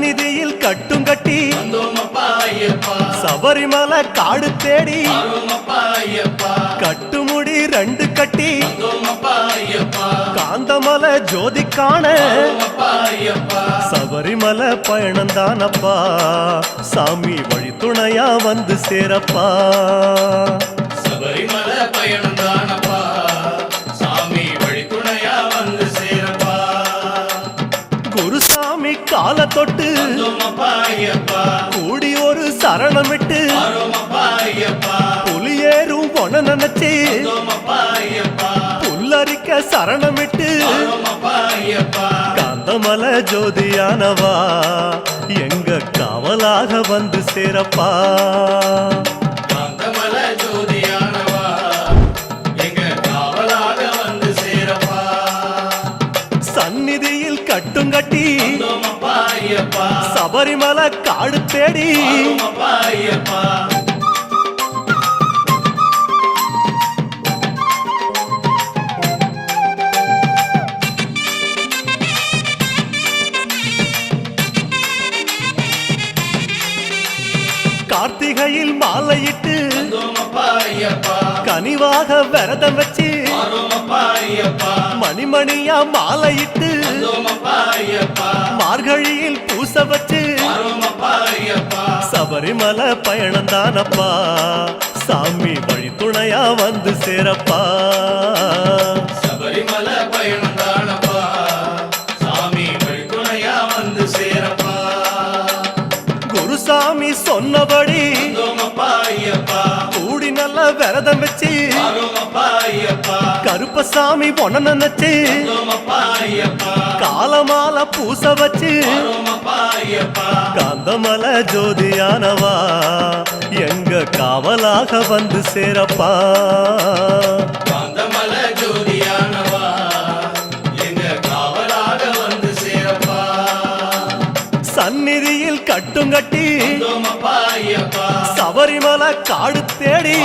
சந்நிதியில் கட்டும் கட்டி சபரிமலை காடு தேடி கட்டுமுடி 2 கட்டி காந்தமலை ஜோதி காண சபரிமலை பயணந்தானப்பா சாமி வழி துணையா வந்து சேரப்பா. சபரிமலை பயணந்தானப்பா சாமி வழி துணையா வந்து சேரப்பா. குருசாமி கால தொட்டு கூடி ஒரு சரணமிட்டு புலியேறும் பொன நினைச்சு புல்லரிக்க சரணமிட்டு காந்தமலை ஜோதியானவா எங்க காவலாக வந்து சேரப்பா. காந்தமலை ஜோதியானவா எங்க காவலாக வந்து சேரப்பா. சந்நிதியில் கட்டும் கட்டி சபரிமலை காடு தேடி கார்த்திகையில் மாலையிட்டு கனிவாக விரதம் வச்சு மணிமணியா மாலையிட்டு மார்கழியில் பூச வச்சு சபரிமலை பயணந்தானப்பா சாமி வழி துணையா வந்து சேரப்பா. சபரிமலை பயணந்தானப்பா சாமி வழி துணையா வந்து சேரப்பா. குருசாமி சொன்னபடி கூடி நல்ல விரதம் வச்சு கருப்பசாமி பொண்ண நினைச்சு காலமால பூச வச்சு காந்தமலை ஜோதியானவா எங்க காவலாக வந்து சேரப்பா. காந்தமலை ஜோதியானவா எங்க காவலாக வந்து சேரப்பா. சந்நிதியில் கட்டும் கட்டி சபரிமலை காடு தேடி